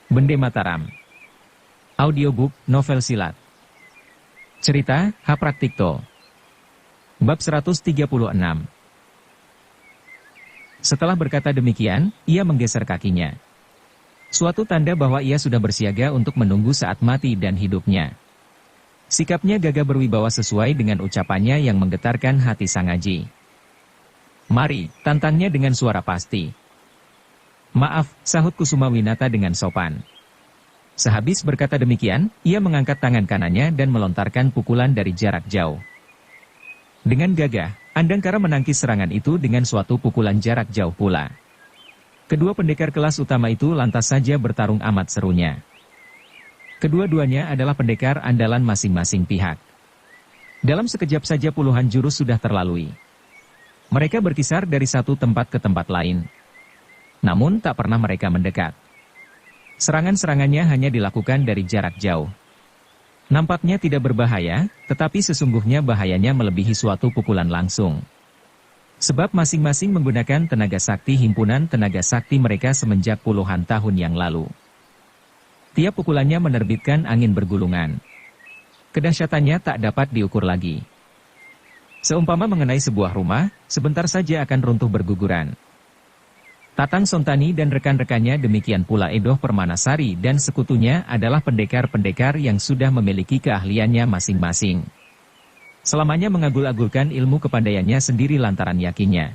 Bende Mataram. Audiobook, novel silat. Cerita, H. Praktikto. Bab 136. Setelah berkata demikian, ia menggeser kakinya. Suatu tanda bahwa ia sudah bersiaga untuk menunggu saat mati dan hidupnya. Sikapnya gagah berwibawa sesuai dengan ucapannya yang menggetarkan hati Sang Aji. "Mari," tantangnya dengan suara pasti. "Maaf," sahut Kusumawinata dengan sopan. Sehabis berkata demikian, ia mengangkat tangan kanannya dan melontarkan pukulan dari jarak jauh. Dengan gagah, Andangkara menangkis serangan itu dengan suatu pukulan jarak jauh pula. Kedua pendekar kelas utama itu lantas saja bertarung amat serunya. Kedua-duanya adalah pendekar andalan masing-masing pihak. Dalam sekejap saja puluhan jurus sudah terlalui. Mereka berkisar dari satu tempat ke tempat lain. Namun tak pernah mereka mendekat. Serangan-serangannya hanya dilakukan dari jarak jauh. Nampaknya tidak berbahaya, tetapi sesungguhnya bahayanya melebihi suatu pukulan langsung. Sebab masing-masing menggunakan tenaga sakti himpunan tenaga sakti mereka semenjak puluhan tahun yang lalu. Tiap pukulannya menerbitkan angin bergulungan. Kedahsyatannya tak dapat diukur lagi. Seumpama mengenai sebuah rumah, sebentar saja akan runtuh berguguran. Tatang Sontani dan rekan-rekannya demikian pula Edoh Permanasari dan sekutunya adalah pendekar-pendekar yang sudah memiliki keahliannya masing-masing. Selamanya mengagul-agulkan ilmu kepandaiannya sendiri lantaran yakinnya.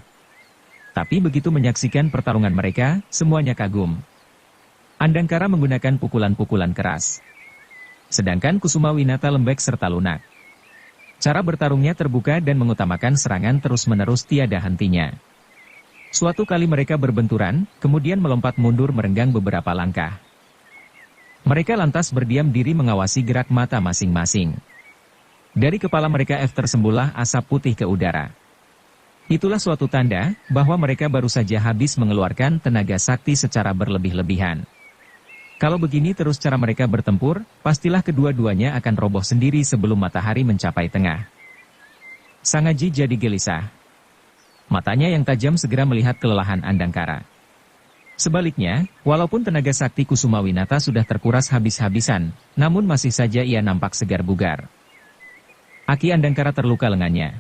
Tapi begitu menyaksikan pertarungan mereka, semuanya kagum. Andangkara menggunakan pukulan-pukulan keras. Sedangkan Kusumawinata lembek serta lunak. Cara bertarungnya terbuka dan mengutamakan serangan terus-menerus tiada hentinya. Suatu kali mereka berbenturan, kemudian melompat mundur merenggang beberapa langkah. Mereka lantas berdiam diri mengawasi gerak mata masing-masing. Dari kepala mereka tersembullah asap putih ke udara. Itulah suatu tanda bahwa mereka baru saja habis mengeluarkan tenaga sakti secara berlebih-lebihan. Kalau begini terus cara mereka bertempur, pastilah kedua-duanya akan roboh sendiri sebelum matahari mencapai tengah. Sang Aji jadi gelisah. Matanya yang tajam segera melihat kelelahan Andangkara. Sebaliknya, walaupun tenaga sakti Kusumawinata sudah terkuras habis-habisan, namun masih saja ia nampak segar bugar. Aki Andangkara terluka lengannya.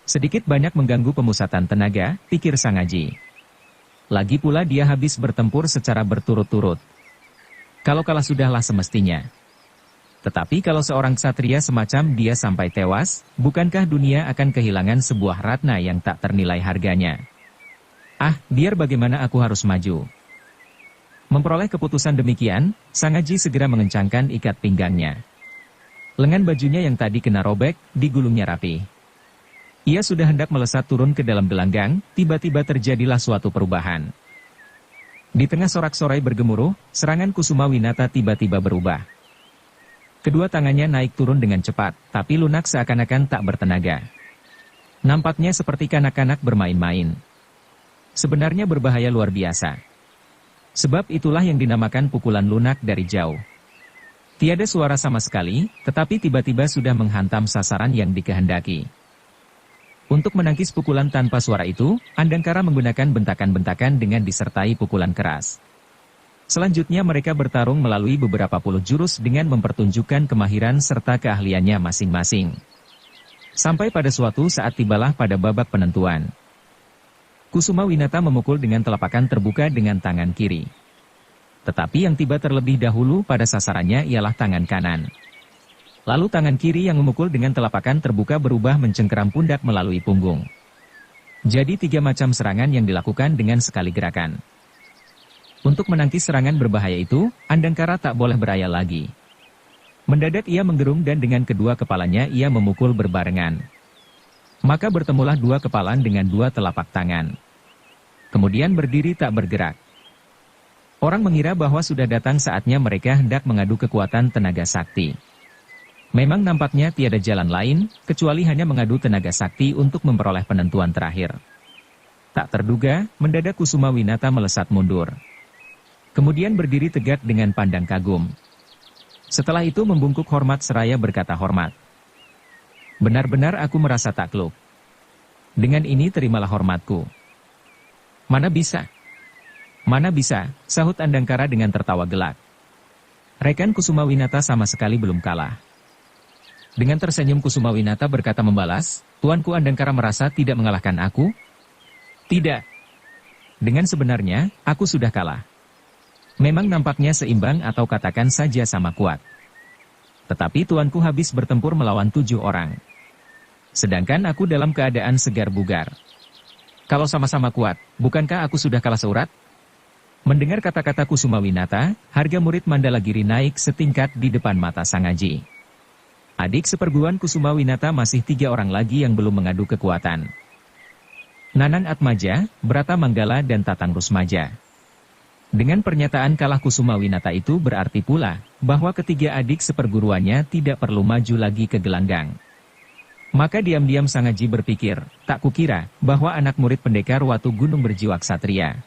Sedikit banyak mengganggu pemusatan tenaga, pikir Sang Aji. Lagi pula dia habis bertempur secara berturut-turut. Kalau kalah sudahlah semestinya. Tetapi kalau seorang ksatria semacam dia sampai tewas, bukankah dunia akan kehilangan sebuah ratna yang tak ternilai harganya? Biar bagaimana aku harus maju. Memperoleh keputusan demikian, Sang Aji segera mengencangkan ikat pinggangnya. Lengan bajunya yang tadi kena robek, digulungnya rapi. Ia sudah hendak melesat turun ke dalam gelanggang, tiba-tiba terjadilah suatu perubahan. Di tengah sorak-sorai bergemuruh, serangan Kusumawinata tiba-tiba berubah. Kedua tangannya naik turun dengan cepat, tapi lunak seakan-akan tak bertenaga. Nampaknya seperti kanak-kanak bermain-main. Sebenarnya berbahaya luar biasa. Sebab itulah yang dinamakan pukulan lunak dari jauh. Tiada suara sama sekali, tetapi tiba-tiba sudah menghantam sasaran yang dikehendaki. Untuk menangkis pukulan tanpa suara itu, Andangkara menggunakan bentakan-bentakan dengan disertai pukulan keras. Selanjutnya mereka bertarung melalui beberapa puluh jurus dengan mempertunjukkan kemahiran serta keahliannya masing-masing. Sampai pada suatu saat tibalah pada babak penentuan. Kusumawinata memukul dengan telapakan terbuka dengan tangan kiri. Tetapi yang tiba terlebih dahulu pada sasarannya ialah tangan kanan. Lalu tangan kiri yang memukul dengan telapakan terbuka berubah mencengkeram pundak melalui punggung. Jadi 3 macam serangan yang dilakukan dengan sekali gerakan. Untuk menangkis serangan berbahaya itu, Andangkara tak boleh berayal lagi. Mendadak ia menggerung dan dengan kedua kepalanya ia memukul berbarengan. Maka bertemulah 2 kepalan dengan 2 telapak tangan. Kemudian berdiri tak bergerak. Orang mengira bahwa sudah datang saatnya mereka hendak mengadu kekuatan tenaga sakti. Memang nampaknya tiada jalan lain, kecuali hanya mengadu tenaga sakti untuk memperoleh penentuan terakhir. Tak terduga, mendadak Kusumawinata melesat mundur. Kemudian berdiri tegak dengan pandang kagum. Setelah itu membungkuk hormat seraya berkata hormat. Benar-benar aku merasa takluk. Dengan ini terimalah hormatku. Mana bisa? Mana bisa, sahut Andangkara dengan tertawa gelak. Rekan Kusumawinata sama sekali belum kalah. Dengan tersenyum Kusumawinata berkata membalas, Tuanku Andangkara merasa tidak mengalahkan aku? Tidak. Dengan sebenarnya, aku sudah kalah. Memang nampaknya seimbang atau katakan saja sama kuat. Tetapi tuanku habis bertempur melawan 7 orang. Sedangkan aku dalam keadaan segar bugar. Kalau sama-sama kuat, bukankah aku sudah kalah seurat? Mendengar kata-kata Kusumawinata, harga murid Mandalagiri naik setingkat di depan mata Sangaji. Adik seperguruan Kusumawinata masih 3 orang lagi yang belum mengadu kekuatan. Nanang Atmaja, Brata Manggala dan Tatang Rusmaja. Dengan pernyataan kalah Kusumawinata itu berarti pula, bahwa ketiga adik seperguruannya tidak perlu maju lagi ke gelanggang. Maka diam-diam Sangaji berpikir, tak kukira, bahwa anak murid pendekar Watu Gunung berjiwa ksatria.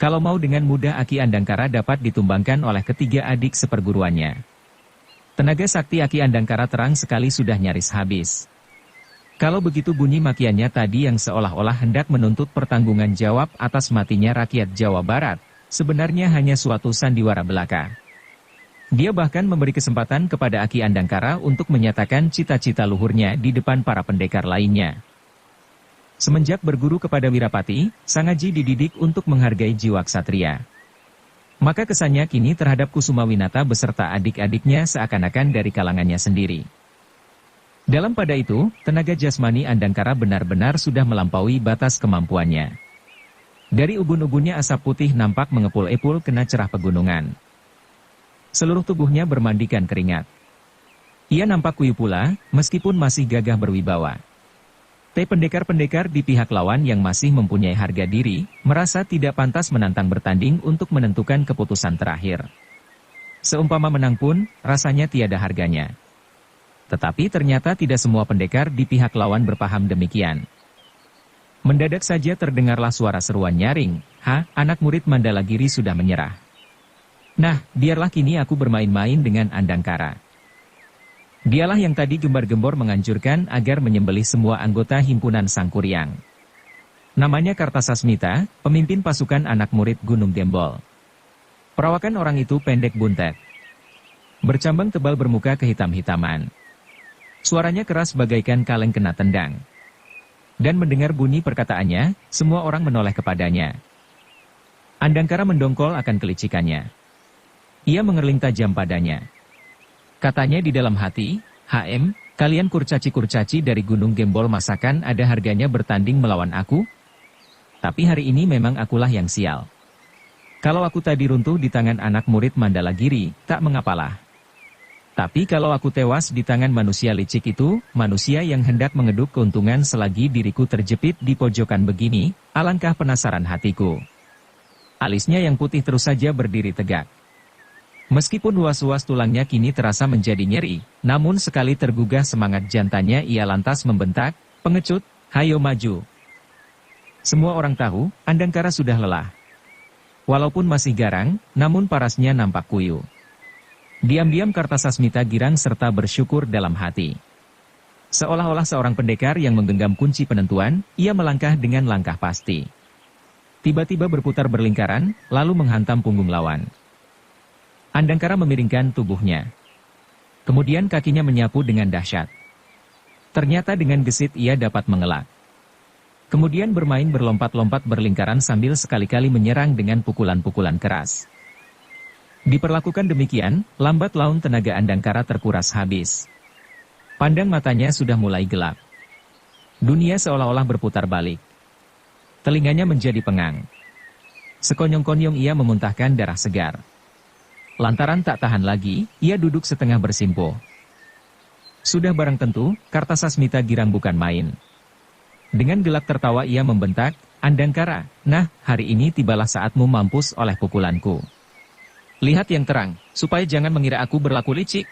Kalau mau dengan mudah Aki Andangkara dapat ditumbangkan oleh ketiga adik seperguruannya. Tenaga sakti Aki Andangkara terang sekali sudah nyaris habis. Kalau begitu bunyi makiannya tadi yang seolah-olah hendak menuntut pertanggungan jawab atas matinya rakyat Jawa Barat, sebenarnya hanya suatu sandiwara belaka. Dia bahkan memberi kesempatan kepada Aki Andangkara untuk menyatakan cita-cita luhurnya di depan para pendekar lainnya. Semenjak berguru kepada Wirapati, Sangaji dididik untuk menghargai jiwa ksatria. Maka kesannya kini terhadap Kusumawinata beserta adik-adiknya seakan-akan dari kalangannya sendiri. Dalam pada itu, tenaga jasmani Andangkara benar-benar sudah melampaui batas kemampuannya. Dari ubun-ubunnya asap putih nampak mengepul-epul kena cerah pegunungan. Seluruh tubuhnya bermandikan keringat. Ia nampak kuyu pula, meskipun masih gagah berwibawa. Pendekar-pendekar di pihak lawan yang masih mempunyai harga diri, merasa tidak pantas menantang bertanding untuk menentukan keputusan terakhir. Seumpama menang pun, rasanya tiada harganya. Tetapi ternyata tidak semua pendekar di pihak lawan berpaham demikian. Mendadak saja terdengarlah suara seruan nyaring, anak murid Mandalagiri sudah menyerah. Nah, biarlah kini aku bermain-main dengan Andangkara. Dialah yang tadi gembar-gembor menganjurkan agar menyembelih semua anggota himpunan Sangkuriang. Namanya Kartasasmita, pemimpin pasukan anak murid Gunung Gembol. Perawakan orang itu pendek buntet. Bercambang tebal bermuka kehitam-hitaman. Suaranya keras bagaikan kaleng kena tendang. Dan mendengar bunyi perkataannya, semua orang menoleh kepadanya. Andangkara mendongkol akan kelicikannya. Ia mengerling tajam padanya. Katanya di dalam hati, kalian kurcaci-kurcaci dari Gunung Gembol masakan ada harganya bertanding melawan aku? Tapi hari ini memang akulah yang sial. Kalau aku tadi runtuh di tangan anak murid Mandalagiri, tak mengapalah. Tapi kalau aku tewas di tangan manusia licik itu, manusia yang hendak mengeduk keuntungan selagi diriku terjepit di pojokan begini, alangkah penasaran hatiku. Alisnya yang putih terus saja berdiri tegak. Meskipun was-was tulangnya kini terasa menjadi nyeri, namun sekali tergugah semangat jantannya ia lantas membentak, pengecut, hayo maju. Semua orang tahu, Andangkara sudah lelah. Walaupun masih garang, namun parasnya nampak kuyu. Diam-diam Kartasasmita girang serta bersyukur dalam hati. Seolah-olah seorang pendekar yang menggenggam kunci penentuan, ia melangkah dengan langkah pasti. Tiba-tiba berputar berlingkaran, lalu menghantam punggung lawan. Andangkara memiringkan tubuhnya. Kemudian kakinya menyapu dengan dahsyat. Ternyata dengan gesit ia dapat mengelak. Kemudian bermain berlompat-lompat berlingkaran sambil sekali-kali menyerang dengan pukulan-pukulan keras. Diperlakukan demikian, lambat laun tenaga Andangkara terkuras habis. Pandang matanya sudah mulai gelap. Dunia seolah-olah berputar balik. Telinganya menjadi pengang. Sekonyong-konyong ia memuntahkan darah segar. Lantaran tak tahan lagi, ia duduk setengah bersimpuh. Sudah barang tentu, Kartasasmita girang bukan main. Dengan gelak tertawa ia membentak, Andangkara, nah, hari ini tibalah saatmu mampus oleh pukulanku. Lihat yang terang, supaya jangan mengira aku berlaku licik.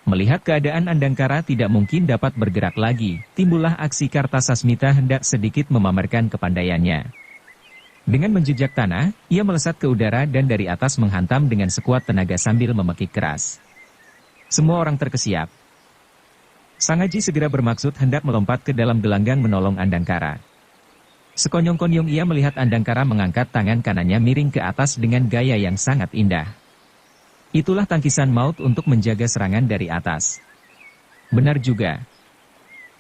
Melihat keadaan Andangkara tidak mungkin dapat bergerak lagi, timbullah aksi Kartasasmita hendak sedikit memamerkan kepandaiannya. Dengan menjejak tanah, ia melesat ke udara dan dari atas menghantam dengan sekuat tenaga sambil memekik keras. Semua orang terkesiap. Sangaji segera bermaksud hendak melompat ke dalam gelanggang menolong Andangkara. Sekonyong-konyong ia melihat Andangkara mengangkat tangan kanannya miring ke atas dengan gaya yang sangat indah. Itulah tangkisan maut untuk menjaga serangan dari atas. Benar juga.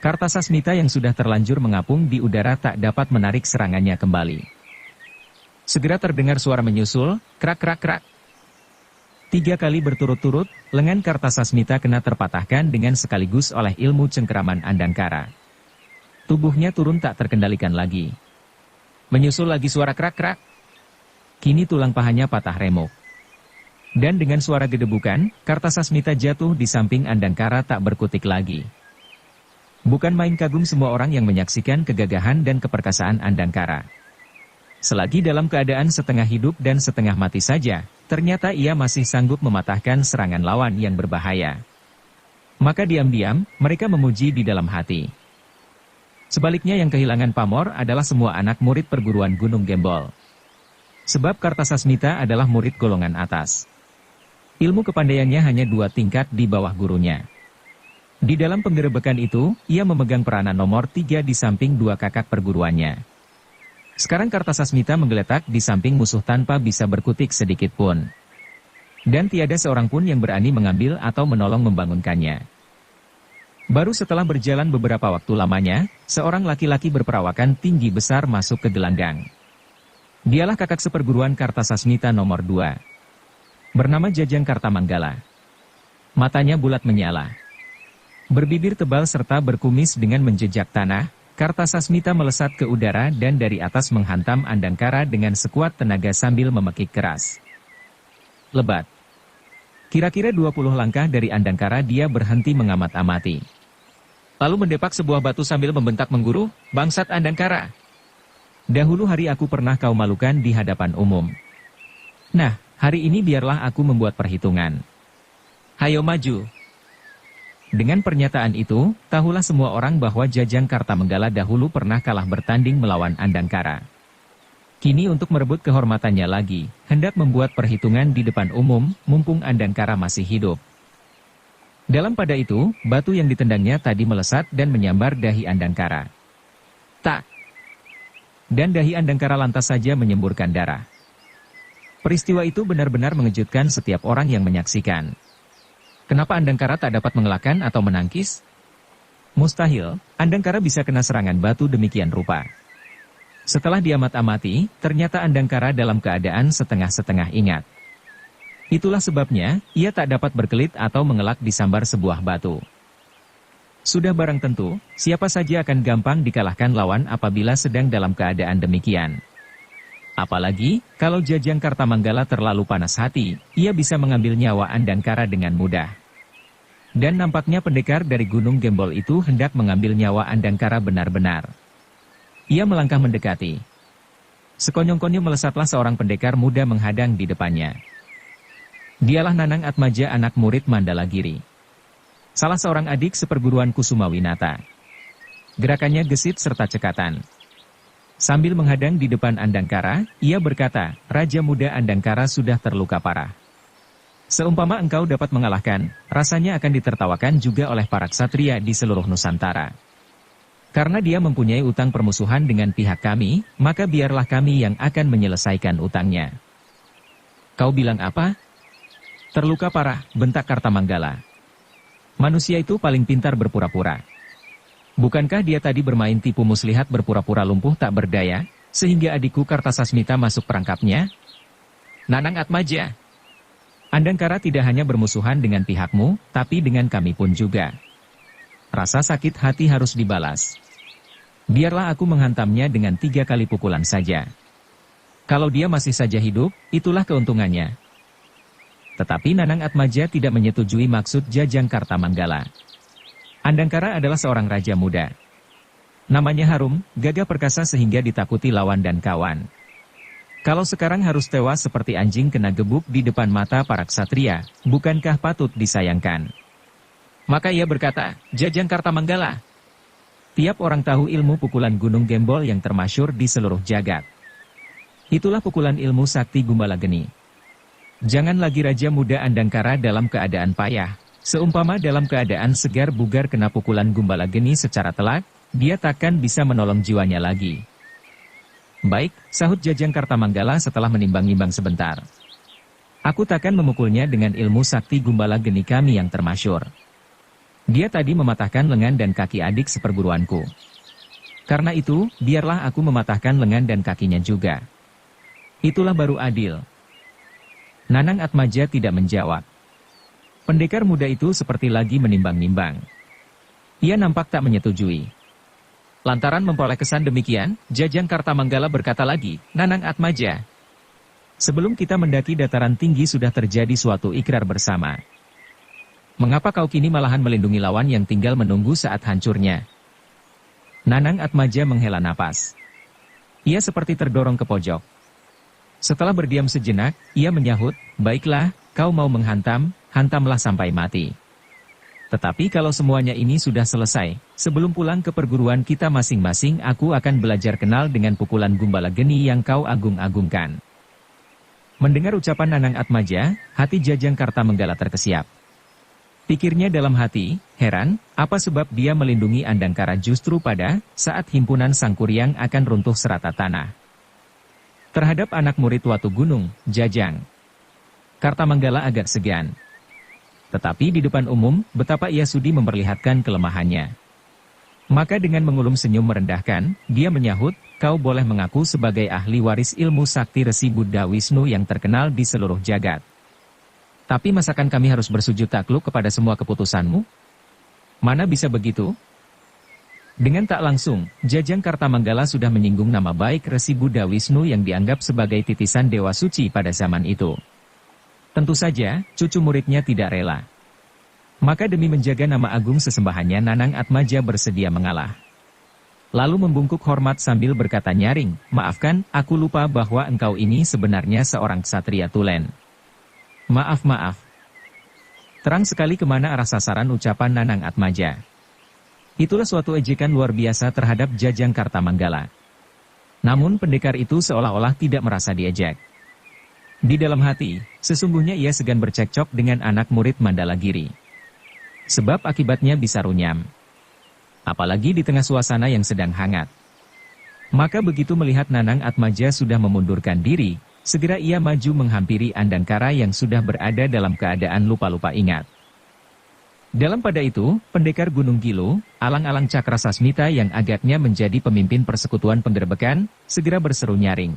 Kartasasmita yang sudah terlanjur mengapung di udara tak dapat menarik serangannya kembali. Segera terdengar suara menyusul, krak-krak-krak. 3 kali berturut-turut, lengan Kartasasmita kena terpatahkan dengan sekaligus oleh ilmu cengkeraman Andangkara. Tubuhnya turun tak terkendalikan lagi. Menyusul lagi suara krak-krak. Kini tulang pahanya patah remuk. Dan dengan suara gedebukan, Kartasasmita jatuh di samping Andangkara tak berkutik lagi. Bukan main kagum semua orang yang menyaksikan kegagahan dan keperkasaan Andangkara. Selagi dalam keadaan setengah hidup dan setengah mati saja, ternyata ia masih sanggup mematahkan serangan lawan yang berbahaya. Maka diam-diam, mereka memuji di dalam hati. Sebaliknya yang kehilangan pamor adalah semua anak murid perguruan Gunung Gembol. Sebab Kartasasmita adalah murid golongan atas. Ilmu kepandaiannya hanya 2 tingkat di bawah gurunya. Di dalam penggerebekan itu, ia memegang peranan nomor 3 di samping 2 kakak perguruannya. Sekarang Kartasasmita menggeletak di samping musuh tanpa bisa berkutik sedikit pun. Dan tiada seorang pun yang berani mengambil atau menolong membangunkannya. Baru setelah berjalan beberapa waktu lamanya, seorang laki-laki berperawakan tinggi besar masuk ke gelanggang. Dialah kakak seperguruan Kartasasmita nomor 2. Bernama Jajang Kartamanggala. Matanya bulat menyala. Berbibir tebal serta berkumis dengan menjejak tanah, Kartasasmita melesat ke udara dan dari atas menghantam Andangkara dengan sekuat tenaga sambil memekik keras. Lebat. Kira-kira 20 langkah dari Andangkara dia berhenti mengamat-amati. Lalu mendepak sebuah batu sambil membentak mengguru, "Bangsat Andangkara! Dahulu hari aku pernah kau malukan di hadapan umum. Nah, hari ini biarlah aku membuat perhitungan. Hayo maju!" Dengan pernyataan itu, tahulah semua orang bahwa Jajang Kartamanggala dahulu pernah kalah bertanding melawan Andangkara. Kini untuk merebut kehormatannya lagi, hendak membuat perhitungan di depan umum, mumpung Andangkara masih hidup. Dalam pada itu, batu yang ditendangnya tadi melesat dan menyambar dahi Andangkara. Tak! Dan dahi Andangkara lantas saja menyemburkan darah. Peristiwa itu benar-benar mengejutkan setiap orang yang menyaksikan. Kenapa Andangkara tak dapat mengelakkan atau menangkis? Mustahil, Andangkara bisa kena serangan batu demikian rupa. Setelah diamat-amati, ternyata Andangkara dalam keadaan setengah-setengah ingat. Itulah sebabnya, ia tak dapat berkelit atau mengelak disambar sebuah batu. Sudah barang tentu, siapa saja akan gampang dikalahkan lawan apabila sedang dalam keadaan demikian. Apalagi, kalau Jajang Kartamanggala terlalu panas hati, ia bisa mengambil nyawa Andangkara dengan mudah. Dan nampaknya pendekar dari Gunung Gembol itu hendak mengambil nyawa Andangkara benar-benar. Ia melangkah mendekati. Sekonyong-konyong melesatlah seorang pendekar muda menghadang di depannya. Dialah Nanang Atmaja, anak murid Mandalagiri. Salah seorang adik seperguruan Kusumawinata. Gerakannya gesit serta cekatan. Sambil menghadang di depan Andangkara, ia berkata, "Raja muda Andangkara sudah terluka parah. Seumpama engkau dapat mengalahkan, rasanya akan ditertawakan juga oleh para ksatria di seluruh Nusantara. Karena dia mempunyai utang permusuhan dengan pihak kami, maka biarlah kami yang akan menyelesaikan utangnya." "Kau bilang apa?" "Terluka parah," bentak Kartamanggala. "Manusia itu paling pintar berpura-pura. Bukankah dia tadi bermain tipu muslihat berpura-pura lumpuh tak berdaya, sehingga adikku Kartasasmita masuk perangkapnya? Nanang Atmaja, Andangkara tidak hanya bermusuhan dengan pihakmu, tapi dengan kami pun juga. Rasa sakit hati harus dibalas. Biarlah aku menghantamnya dengan 3 kali pukulan saja. Kalau dia masih saja hidup, itulah keuntungannya." Tetapi Nanang Atmaja tidak menyetujui maksud Jajang Kartamanggala. Andangkara adalah seorang raja muda. Namanya harum, gagah perkasa sehingga ditakuti lawan dan kawan. Kalau sekarang harus tewas seperti anjing kena gebuk di depan mata para ksatria, bukankah patut disayangkan? Maka ia berkata, "Jajang Kartamanggala, tiap orang tahu ilmu pukulan Gunung Gembol yang termasyur di seluruh jagat. Itulah pukulan ilmu sakti Gumbalageni. Jangan lagi raja muda Andangkara dalam keadaan payah. Seumpama dalam keadaan segar bugar kena pukulan Gumbalageni secara telak, dia takkan bisa menolong jiwanya lagi. Baik, sahut Jajang Kartamanggala setelah menimbang-nimbang sebentar. Aku takkan memukulnya dengan ilmu sakti Gumbala Geni kami yang termasyur. Dia tadi mematahkan lengan dan kaki adik seperguruanku. Karena itu, biarlah aku mematahkan lengan dan kakinya juga. Itulah baru adil. Nanang Atmaja tidak menjawab. Pendekar muda itu seperti lagi menimbang-nimbang. Ia nampak tak menyetujui. Lantaran memperoleh kesan demikian, Jajang Kartamanggala berkata lagi, Nanang Atmaja. Sebelum kita mendaki dataran tinggi sudah terjadi suatu ikrar bersama. Mengapa kau kini malahan melindungi lawan yang tinggal menunggu saat hancurnya? Nanang Atmaja menghela napas. Ia seperti terdorong ke pojok. Setelah berdiam sejenak, ia menyahut, baiklah, kau mau menghantam, hantamlah sampai mati. Tetapi kalau semuanya ini sudah selesai, sebelum pulang ke perguruan kita masing-masing aku akan belajar kenal dengan pukulan Gumbala Geni yang kau agung-agungkan. Mendengar ucapan Nanang Atmaja, hati Jajang Kartamanggala terkesiap. Pikirnya dalam hati, heran, apa sebab dia melindungi Andangkara justru pada saat himpunan Sangkuriang akan runtuh serata tanah. Terhadap anak murid Watu Gunung, Jajang Kartamanggala agak segan. Tetapi di depan umum, betapa ia sudi memperlihatkan kelemahannya. Maka dengan mengulum senyum merendahkan, dia menyahut, kau boleh mengaku sebagai ahli waris ilmu sakti Resi Buddha Wisnu yang terkenal di seluruh jagat. Tapi masakan kami harus bersujud takluk kepada semua keputusanmu? Mana bisa begitu? Dengan tak langsung, Jajang Kartamanggala sudah menyinggung nama baik Resi Buddha Wisnu yang dianggap sebagai titisan Dewa Suci pada zaman itu. Tentu saja, cucu muridnya tidak rela. Maka demi menjaga nama agung sesembahannya Nanang Atmaja bersedia mengalah. Lalu membungkuk hormat sambil berkata nyaring, maafkan, aku lupa bahwa engkau ini sebenarnya seorang ksatria tulen. Maaf. Terang sekali kemana arah sasaran ucapan Nanang Atmaja. Itulah suatu ejekan luar biasa terhadap Jajang Kartamanggala. Namun pendekar itu seolah-olah tidak merasa diejek. Di dalam hati, sesungguhnya ia segan bercekcok dengan anak murid Mandalagiri. Sebab akibatnya bisa runyam. Apalagi di tengah suasana yang sedang hangat. Maka begitu melihat Nanang Atmaja sudah memundurkan diri, segera ia maju menghampiri Andangkara yang sudah berada dalam keadaan lupa-lupa ingat. Dalam pada itu, pendekar Gunung Gilu, alang-alang Cakrasasmita yang agaknya menjadi pemimpin persekutuan penggerebekan, segera berseru nyaring.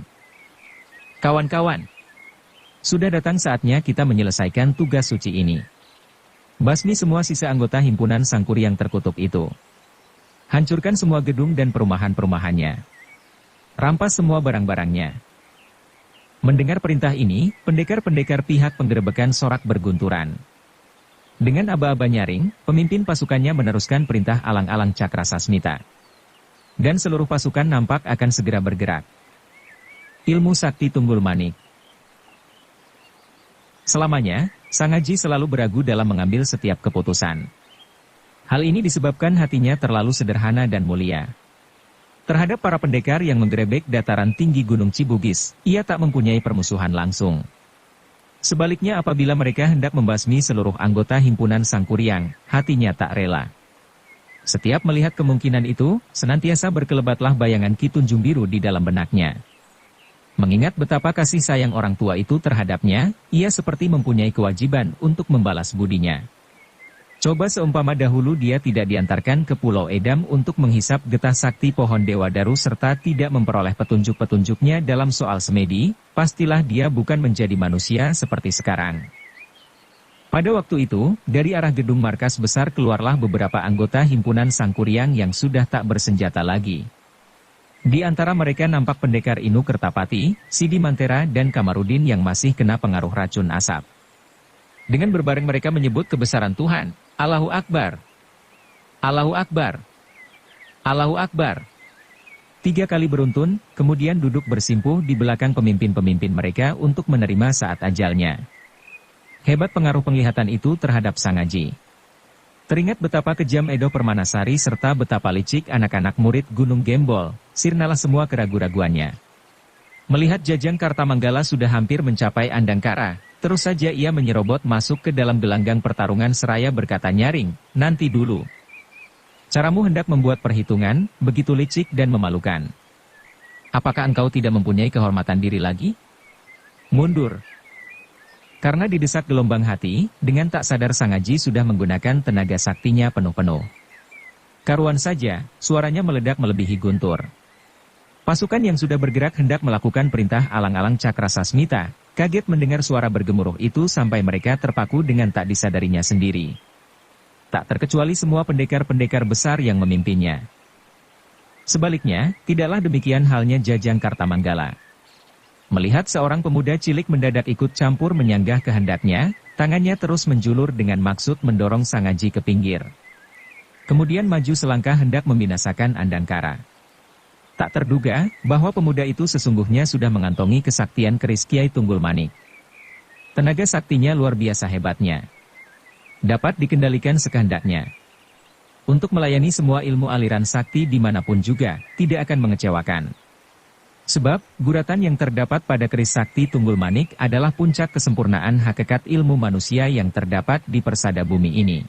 Kawan-kawan, sudah datang saatnya kita menyelesaikan tugas suci ini. Basmi semua sisa anggota himpunan Sangkuriang terkutuk itu. Hancurkan semua gedung dan perumahan-perumahannya. Rampas semua barang-barangnya. Mendengar perintah ini, pendekar-pendekar pihak penggerebekan sorak bergunturan. Dengan aba-aba nyaring, pemimpin pasukannya meneruskan perintah alang-alang Cakrasasmita. Dan seluruh pasukan nampak akan segera bergerak. Ilmu Sakti Tunggul Manik. Selamanya, Sangaji selalu beragu dalam mengambil setiap keputusan. Hal ini disebabkan hatinya terlalu sederhana dan mulia. Terhadap para pendekar yang menggerebek dataran tinggi Gunung Cibugis, ia tak mempunyai permusuhan langsung. Sebaliknya apabila mereka hendak membasmi seluruh anggota himpunan Sangkuriang, hatinya tak rela. Setiap melihat kemungkinan itu, senantiasa berkelebatlah bayangan Ki Tunjung Biru di dalam benaknya. Mengingat betapa kasih sayang orang tua itu terhadapnya, ia seperti mempunyai kewajiban untuk membalas budinya. Coba seumpama dahulu dia tidak diantarkan ke Pulau Edam untuk menghisap getah sakti pohon Dewa Daru serta tidak memperoleh petunjuk-petunjuknya dalam soal semedi, pastilah dia bukan menjadi manusia seperti sekarang. Pada waktu itu, dari arah gedung markas besar keluarlah beberapa anggota himpunan Sangkuriang yang sudah tak bersenjata lagi. Di antara mereka nampak pendekar Inu Kertapati, Sidi Mantera dan Kamarudin yang masih kena pengaruh racun asap. Dengan berbareng mereka menyebut kebesaran Tuhan, Allahu Akbar, Allahu Akbar, Allahu Akbar. 3 kali beruntun, kemudian duduk bersimpuh di belakang pemimpin-pemimpin mereka untuk menerima saat ajalnya. Hebat pengaruh penglihatan itu terhadap Sangaji. Teringat betapa kejam Edo Permanasari serta betapa licik anak-anak murid Gunung Gembol, sirnalah semua keraguan-raguannya. Melihat Jajang Kartamanggala sudah hampir mencapai Andangkara, terus saja ia menyerobot masuk ke dalam gelanggang pertarungan seraya berkata nyaring, nanti dulu. Caramu hendak membuat perhitungan, begitu licik dan memalukan. Apakah engkau tidak mempunyai kehormatan diri lagi? Mundur. Karena didesak gelombang hati, dengan tak sadar Sang Aji sudah menggunakan tenaga saktinya penuh-penuh. Karuan saja, suaranya meledak melebihi guntur. Pasukan yang sudah bergerak hendak melakukan perintah alang-alang Cakra Sasmita, kaget mendengar suara bergemuruh itu sampai mereka terpaku dengan tak disadarinya sendiri. Tak terkecuali semua pendekar-pendekar besar yang memimpinnya. Sebaliknya, tidaklah demikian halnya Jajang Kartamanggala. Melihat seorang pemuda cilik mendadak ikut campur menyanggah kehendaknya, tangannya terus menjulur dengan maksud mendorong Sang Aji ke pinggir. Kemudian maju selangkah hendak membinasakan Andangkara. Tak terduga, bahwa pemuda itu sesungguhnya sudah mengantongi kesaktian keris Kiai Tunggul Manik. Tenaga saktinya luar biasa hebatnya. Dapat dikendalikan sekehendaknya. Untuk melayani semua ilmu aliran sakti dimanapun juga, tidak akan mengecewakan. Sebab, guratan yang terdapat pada keris sakti Tunggul Manik adalah puncak kesempurnaan hakikat ilmu manusia yang terdapat di persada bumi ini.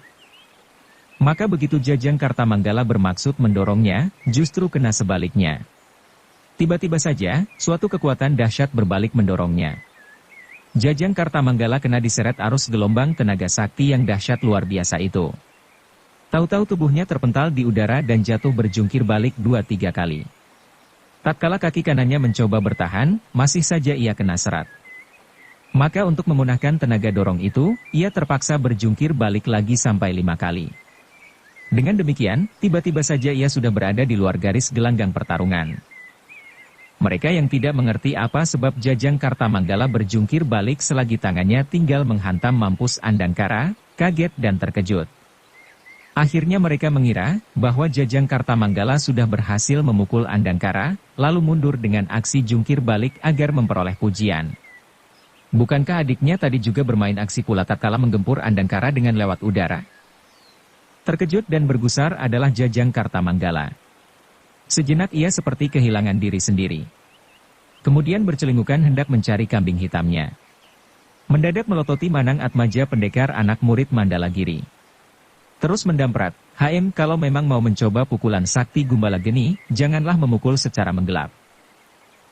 Maka begitu Jajang Kartamanggala bermaksud mendorongnya, justru kena sebaliknya. Tiba-tiba saja, suatu kekuatan dahsyat berbalik mendorongnya. Jajang Kartamanggala kena diseret arus gelombang tenaga sakti yang dahsyat luar biasa itu. Tahu-tahu tubuhnya terpental di udara dan jatuh berjungkir balik 2-3 kali. Tatkala kaki kanannya mencoba bertahan, masih saja ia kena serat. Maka untuk memunahkan tenaga dorong itu, ia terpaksa berjungkir balik lagi sampai 5 kali. Dengan demikian, tiba-tiba saja ia sudah berada di luar garis gelanggang pertarungan. Mereka yang tidak mengerti apa sebab Jajang Kartamanggala berjungkir balik selagi tangannya tinggal menghantam mampus Andangkara, kaget dan terkejut. Akhirnya mereka mengira bahwa Jajang Kartamanggala sudah berhasil memukul Andangkara, lalu mundur dengan aksi jungkir balik agar memperoleh pujian. Bukankah adiknya tadi juga bermain aksi pula tatkala menggempur Andangkara dengan lewat udara? Terkejut dan bergusar adalah Jajang Kartamanggala. Sejenak ia seperti kehilangan diri sendiri. Kemudian bercelingukan hendak mencari kambing hitamnya. Mendadak melototi Manang Atmaja pendekar anak murid Mandalagiri. Terus mendamprat, kalau memang mau mencoba pukulan sakti Gumbala Geni, janganlah memukul secara menggelap.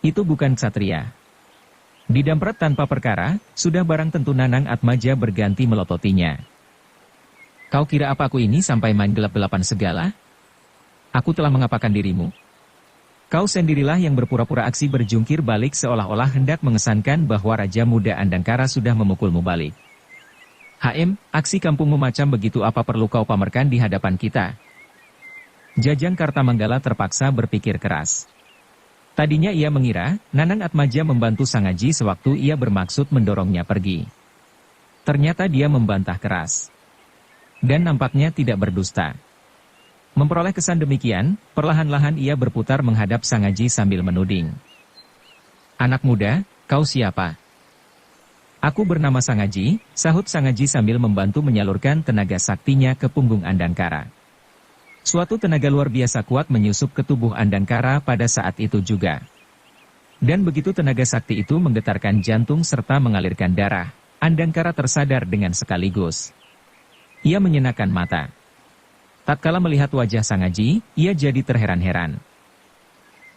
Itu bukan ksatria. Didamprat tanpa perkara, sudah barang tentu Nanang Atmaja berganti melototinya. Kau kira apa aku ini sampai main gelap-gelapan segala? Aku telah mengapakan dirimu. Kau sendirilah yang berpura-pura aksi berjungkir balik seolah-olah hendak mengesankan bahwa Raja Muda Andangkara sudah memukulmu balik. Aksi kampungmu macam begitu apa perlu kau pamerkan di hadapan kita? Jajang Kartamanggala terpaksa berpikir keras. Tadinya ia mengira, Nanang Atmaja membantu Sang Aji sewaktu ia bermaksud mendorongnya pergi. Ternyata dia membantah keras. Dan nampaknya tidak berdusta. Memperoleh kesan demikian, perlahan-lahan ia berputar menghadap Sang Aji sambil menuding. Anak muda, kau siapa? Aku bernama Sang Aji, sahut Sang Aji sambil membantu menyalurkan tenaga saktinya ke punggung Andangkara. Suatu tenaga luar biasa kuat menyusup ke tubuh Andangkara pada saat itu juga. Dan begitu tenaga sakti itu menggetarkan jantung serta mengalirkan darah, Andangkara tersadar dengan sekaligus. Ia menyenakkan mata. Tatkala melihat wajah Sang Aji, ia jadi terheran-heran.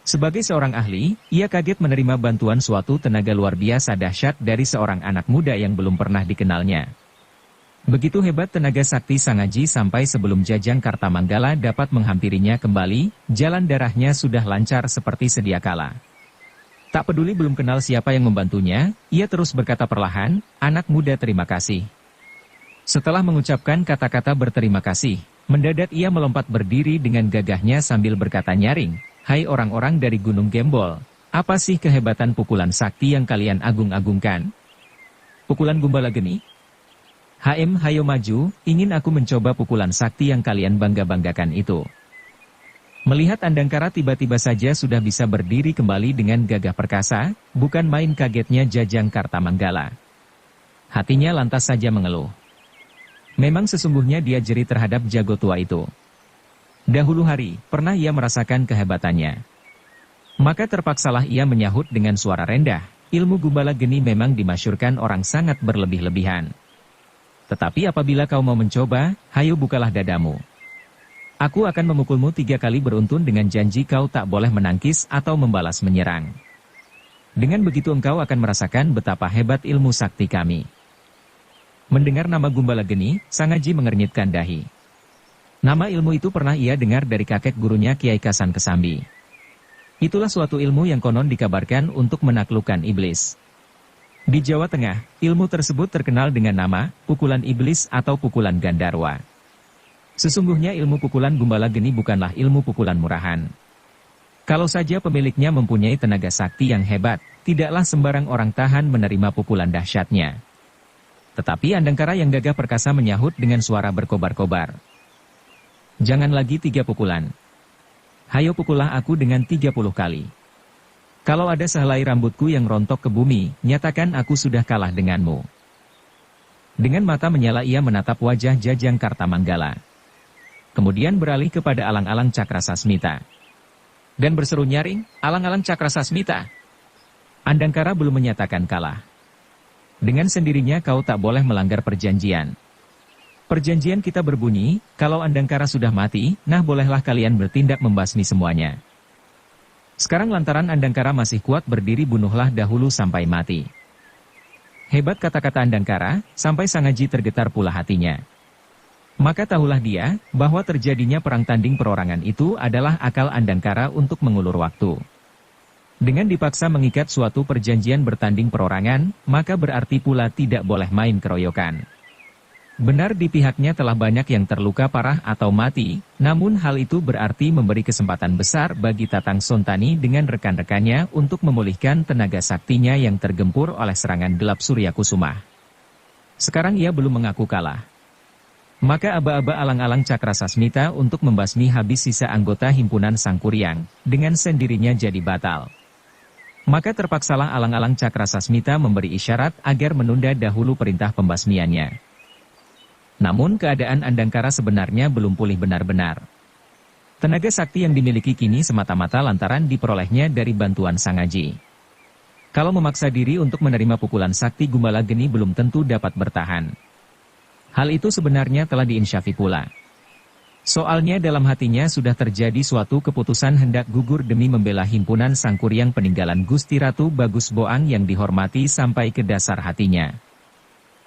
Sebagai seorang ahli, ia kaget menerima bantuan suatu tenaga luar biasa dahsyat dari seorang anak muda yang belum pernah dikenalnya. Begitu hebat tenaga sakti Sang Aji sampai sebelum Jajang Kartamanggala dapat menghampirinya kembali, jalan darahnya sudah lancar seperti sedia kala. Tak peduli belum kenal siapa yang membantunya, ia terus berkata perlahan, "Anak muda terima kasih." Setelah mengucapkan kata-kata berterima kasih, mendadak ia melompat berdiri dengan gagahnya sambil berkata nyaring, "Hai orang-orang dari Gunung Gembol, apa sih kehebatan pukulan sakti yang kalian agung-agungkan? Pukulan Gumbala Geni? Hayo maju, ingin aku mencoba pukulan sakti yang kalian bangga-banggakan itu." Melihat Andangkara tiba-tiba saja sudah bisa berdiri kembali dengan gagah perkasa, bukan main kagetnya Jajang Kartamanggala. Hatinya lantas saja mengeluh. Memang sesungguhnya dia jeri terhadap jago tua itu. Dahulu hari, pernah ia merasakan kehebatannya. Maka terpaksalah ia menyahut dengan suara rendah, ilmu Gumbala Geni memang dimasyurkan orang sangat berlebih-lebihan. Tetapi apabila kau mau mencoba, hayo bukalah dadamu. Aku akan memukulmu 3 kali beruntun dengan janji kau tak boleh menangkis atau membalas menyerang. Dengan begitu engkau akan merasakan betapa hebat ilmu sakti kami. Mendengar nama Gumbala Geni, Sangaji mengernyitkan dahi. Nama ilmu itu pernah ia dengar dari kakek gurunya Kiai Kasan Kesambi. Itulah suatu ilmu yang konon dikabarkan untuk menaklukkan iblis. Di Jawa Tengah, ilmu tersebut terkenal dengan nama pukulan iblis atau pukulan Gandarwa. Sesungguhnya ilmu pukulan Gumbala Geni bukanlah ilmu pukulan murahan. Kalau saja pemiliknya mempunyai tenaga sakti yang hebat, tidaklah sembarang orang tahan menerima pukulan dahsyatnya. Tetapi Andangkara yang gagah perkasa menyahut dengan suara berkobar-kobar. Jangan lagi 3 pukulan. Hayo pukullah aku dengan 30 kali. Kalau ada sehelai rambutku yang rontok ke bumi, nyatakan aku sudah kalah denganmu. Dengan mata menyala ia menatap wajah Jajang Kartamanggala. Kemudian beralih kepada alang-alang Cakrasasmita. Dan berseru nyaring, alang-alang Cakrasasmita. Andangkara belum menyatakan kalah. Dengan sendirinya kau tak boleh melanggar perjanjian. Perjanjian kita berbunyi, kalau Andangkara sudah mati, nah bolehlah kalian bertindak membasmi semuanya. Sekarang lantaran Andangkara masih kuat berdiri bunuhlah dahulu sampai mati. Hebat kata-kata Andangkara, sampai Sangaji tergetar pula hatinya. Maka tahulah dia, bahwa terjadinya perang tanding perorangan itu adalah akal Andangkara untuk mengulur waktu. Dengan dipaksa mengikat suatu perjanjian bertanding perorangan, maka berarti pula tidak boleh main keroyokan. Benar di pihaknya telah banyak yang terluka parah atau mati, namun hal itu berarti memberi kesempatan besar bagi Tatang Sontani dengan rekan-rekannya untuk memulihkan tenaga saktinya yang tergempur oleh serangan gelap Surya Kusuma. Sekarang ia belum mengaku kalah. Maka aba-aba alang-alang Cakrasasmita untuk membasmi habis sisa anggota himpunan Sangkuriang, dengan sendirinya jadi batal. Maka terpaksalah alang-alang Cakrasasmita memberi isyarat agar menunda dahulu perintah pembasmiannya. Namun keadaan Andangkara sebenarnya belum pulih benar-benar. Tenaga sakti yang dimiliki kini semata-mata lantaran diperolehnya dari bantuan Sangaji. Kalau memaksa diri untuk menerima pukulan sakti Gumbala Geni belum tentu dapat bertahan. Hal itu sebenarnya telah diinsyafi pula. Soalnya dalam hatinya sudah terjadi suatu keputusan hendak gugur demi membela himpunan Sangkuriang peninggalan Gusti Ratu Bagus Boang yang dihormati sampai ke dasar hatinya.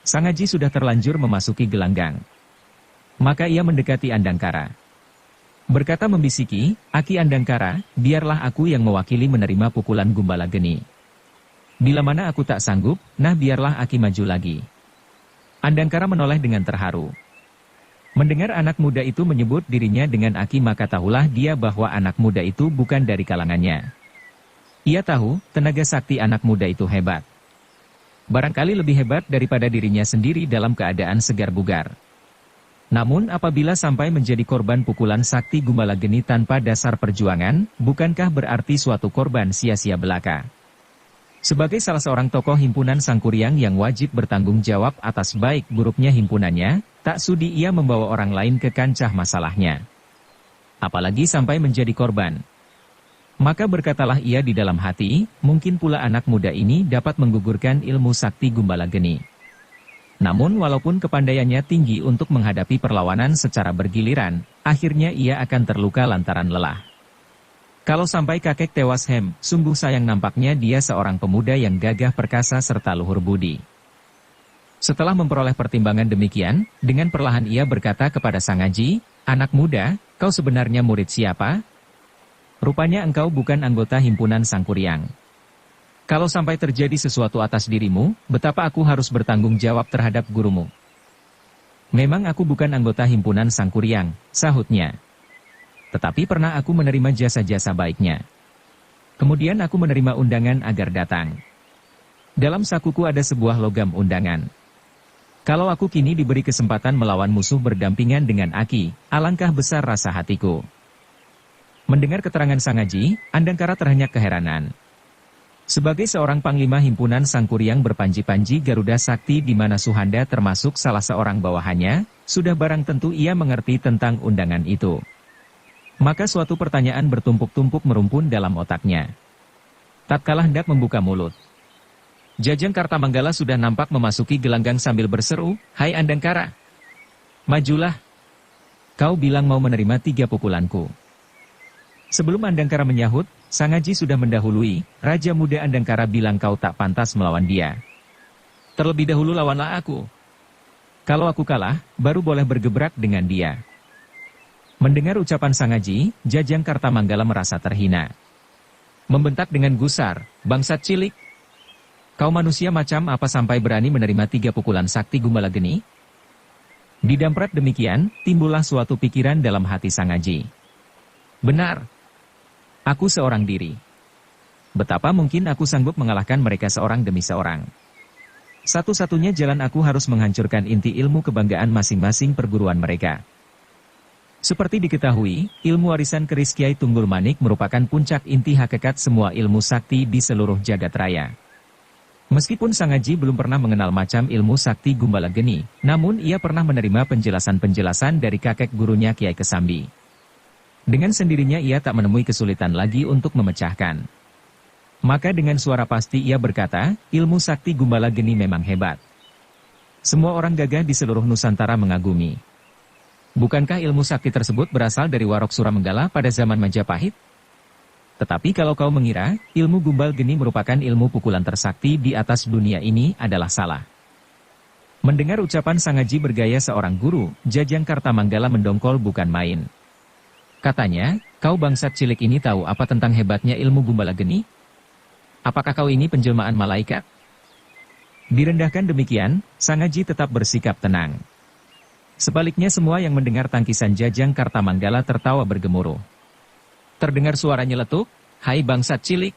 Sangaji sudah terlanjur memasuki gelanggang. Maka ia mendekati Andangkara. Berkata membisiki, Aki Andangkara, biarlah aku yang mewakili menerima pukulan Gumbala Geni. Bila mana aku tak sanggup, nah biarlah Aki maju lagi. Andangkara menoleh dengan terharu. Mendengar anak muda itu menyebut dirinya dengan Aki maka tahulah dia bahwa anak muda itu bukan dari kalangannya. Ia tahu, tenaga sakti anak muda itu hebat. Barangkali lebih hebat daripada dirinya sendiri dalam keadaan segar bugar. Namun apabila sampai menjadi korban pukulan sakti Gumbala Geni tanpa dasar perjuangan, bukankah berarti suatu korban sia-sia belaka? Sebagai salah seorang tokoh himpunan Sangkuriang yang wajib bertanggung jawab atas baik buruknya himpunannya, tak sudi ia membawa orang lain ke kancah masalahnya. Apalagi sampai menjadi korban. Maka berkatalah ia di dalam hati, mungkin pula anak muda ini dapat menggugurkan ilmu sakti Gumbala Geni. Namun walaupun kepandaiannya tinggi untuk menghadapi perlawanan secara bergiliran, akhirnya ia akan terluka lantaran lelah. Kalau sampai kakek tewas sungguh sayang nampaknya dia seorang pemuda yang gagah perkasa serta luhur budi. Setelah memperoleh pertimbangan demikian, dengan perlahan ia berkata kepada Sangaji, anak muda, kau sebenarnya murid siapa? Rupanya engkau bukan anggota himpunan Sangkuriang. Kalau sampai terjadi sesuatu atas dirimu, betapa aku harus bertanggung jawab terhadap gurumu. Memang aku bukan anggota himpunan Sangkuriang, sahutnya. Tetapi pernah aku menerima jasa-jasa baiknya. Kemudian aku menerima undangan agar datang. Dalam sakuku ada sebuah logam undangan. Kalau aku kini diberi kesempatan melawan musuh berdampingan dengan Aki, alangkah besar rasa hatiku. Mendengar keterangan Sangaji, Andangkara terhenyak keheranan. Sebagai seorang panglima himpunan Sangkuriang berpanji-panji Garuda Sakti di mana Suhanda termasuk salah seorang bawahannya, sudah barang tentu ia mengerti tentang undangan itu. Maka suatu pertanyaan bertumpuk-tumpuk merumpun dalam otaknya. Tatkala hendak membuka mulut, Jajang Kartamanggala sudah nampak memasuki gelanggang sambil berseru, "Hai Andangkara, majulah. kau bilang mau menerima 3 pukulanku. Sebelum Andangkara menyahut, Sangaji sudah mendahului. Raja muda Andangkara bilang kau tak pantas melawan dia. Terlebih dahulu lawanlah aku. Kalau aku kalah, baru boleh bergebrak dengan dia. Mendengar ucapan Sangaji, Jajang Kartamanggala merasa terhina. Membentak dengan gusar, bangsat cilik. Kau manusia macam apa sampai berani menerima 3 pukulan sakti Gumbalageni? Didamprat demikian, timbullah suatu pikiran dalam hati Sangaji. Benar. Aku seorang diri. Betapa mungkin aku sanggup mengalahkan mereka seorang demi seorang. Satu-satunya jalan aku harus menghancurkan inti ilmu kebanggaan masing-masing perguruan mereka. Seperti diketahui, ilmu warisan keris Kiai Tunggul Manik merupakan puncak inti hakikat semua ilmu sakti di seluruh jagat raya. Meskipun Sangaji belum pernah mengenal macam ilmu sakti Gumbalageni, namun ia pernah menerima penjelasan-penjelasan dari kakek gurunya Kiai Kesambi. Dengan sendirinya ia tak menemui kesulitan lagi untuk memecahkan. Maka dengan suara pasti ia berkata, ilmu sakti Gumbalageni memang hebat. Semua orang gagah di seluruh Nusantara mengagumi. Bukankah ilmu sakti tersebut berasal dari Warok Suramenggala pada zaman Majapahit? Tetapi kalau kau mengira, ilmu Gumbalageni merupakan ilmu pukulan tersakti di atas dunia ini adalah salah. Mendengar ucapan Sangaji bergaya seorang guru, Jajang Kartamanggala mendongkol bukan main. Katanya, kau bangsat cilik ini tahu apa tentang hebatnya ilmu Gumbalageni? Apakah kau ini penjelmaan malaikat? Direndahkan demikian, Sangaji tetap bersikap tenang. Sebaliknya semua yang mendengar tangkisan Jajang Kartamanggala tertawa bergemuruh. Terdengar suara nyeletuk, hai bangsat cilik.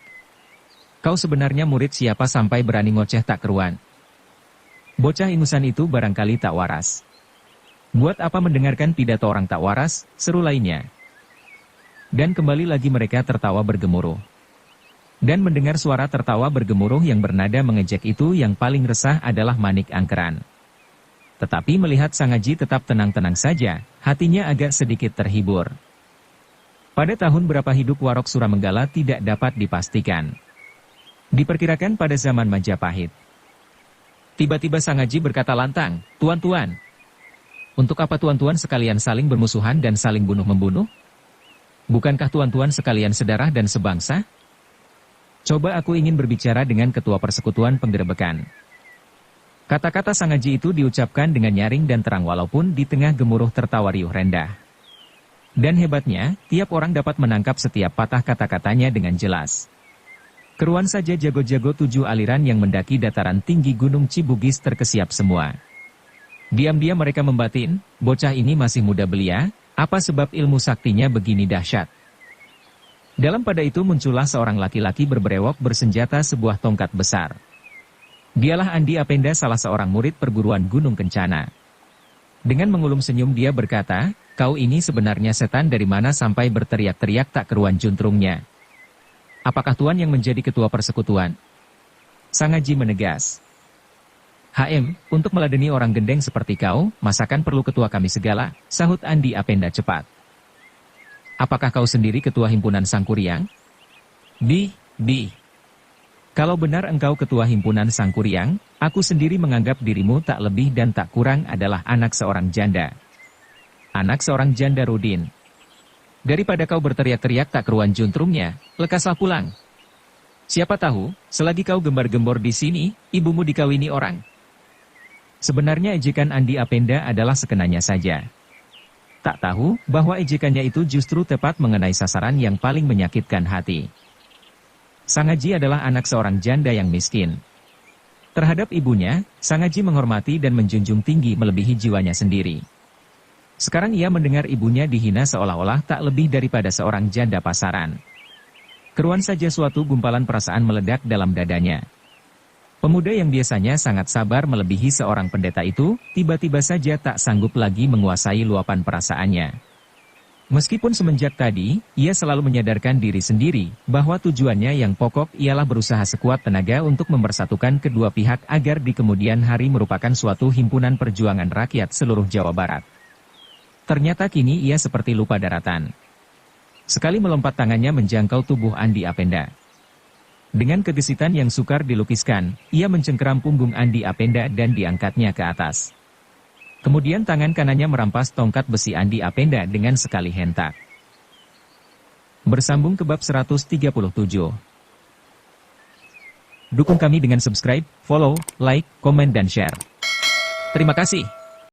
Kau sebenarnya murid siapa sampai berani ngoceh tak keruan? Bocah ingusan itu barangkali tak waras. Buat apa mendengarkan pidato orang tak waras, seru lainnya. Dan kembali lagi mereka tertawa bergemuruh. Dan mendengar suara tertawa bergemuruh yang bernada mengejek itu yang paling resah adalah Manik Angkeran. Tetapi melihat Sangaji tetap tenang-tenang saja, hatinya agak sedikit terhibur. Pada tahun berapa hidup Warok Suramenggala tidak dapat dipastikan. Diperkirakan pada zaman Majapahit. Tiba-tiba Sangaji berkata lantang, "Tuan-tuan, untuk apa tuan-tuan sekalian saling bermusuhan dan saling bunuh-membunuh? Bukankah tuan-tuan sekalian sedarah dan sebangsa? Coba aku ingin berbicara dengan ketua persekutuan penggerebekan." Kata-kata Sangaji itu diucapkan dengan nyaring dan terang walaupun di tengah gemuruh tertawa riuh rendah. Dan hebatnya, tiap orang dapat menangkap setiap patah kata-katanya dengan jelas. Keruan saja jago-jago 7 aliran yang mendaki dataran tinggi Gunung Cibugis terkesiap semua. Diam-diam mereka membatin, bocah ini masih muda belia. Apa sebab ilmu saktinya begini dahsyat? Dalam pada itu muncullah seorang laki-laki berbrewok bersenjata sebuah tongkat besar. Dialah Andi Apenda, salah seorang murid perguruan Gunung Kencana. Dengan mengulum senyum dia berkata, kau ini sebenarnya setan dari mana sampai berteriak-teriak tak keruan juntrungnya? Apakah tuan yang menjadi ketua persekutuan? Sangaji menegas. Untuk meladeni orang gendeng seperti kau, masakan perlu ketua kami segala, sahut Andi Apenda cepat. Apakah kau sendiri ketua himpunan Sangkuriang? Kalau benar engkau ketua himpunan Sangkuriang, aku sendiri menganggap dirimu tak lebih dan tak kurang adalah anak seorang janda. Anak seorang janda Rudin. Daripada kau berteriak-teriak tak keruan juntrungnya, lekaslah pulang. Siapa tahu, selagi kau gembar-gembor di sini, ibumu dikawini orang. Sebenarnya ejekan Andi Apenda adalah sekenanya saja. Tak tahu bahwa ejekannya itu justru tepat mengenai sasaran yang paling menyakitkan hati. Sangaji adalah anak seorang janda yang miskin. Terhadap ibunya, Sangaji menghormati dan menjunjung tinggi melebihi jiwanya sendiri. Sekarang ia mendengar ibunya dihina seolah-olah tak lebih daripada seorang janda pasaran. Keruan saja suatu gumpalan perasaan meledak dalam dadanya. Pemuda yang biasanya sangat sabar melebihi seorang pendeta itu, tiba-tiba saja tak sanggup lagi menguasai luapan perasaannya. Meskipun semenjak tadi, ia selalu menyadarkan diri sendiri, bahwa tujuannya yang pokok ialah berusaha sekuat tenaga untuk mempersatukan kedua pihak agar di kemudian hari merupakan suatu himpunan perjuangan rakyat seluruh Jawa Barat. Ternyata kini ia seperti lupa daratan. Sekali melompat tangannya menjangkau tubuh Andi Apenda. Dengan kegesitan yang sukar dilukiskan, ia mencengkeram punggung Andi Apenda dan diangkatnya ke atas. Kemudian tangan kanannya merampas tongkat besi Andi Apenda dengan sekali hentak. Bersambung ke bab 137. Dukung kami dengan subscribe, follow, like, komen dan share. Terima kasih.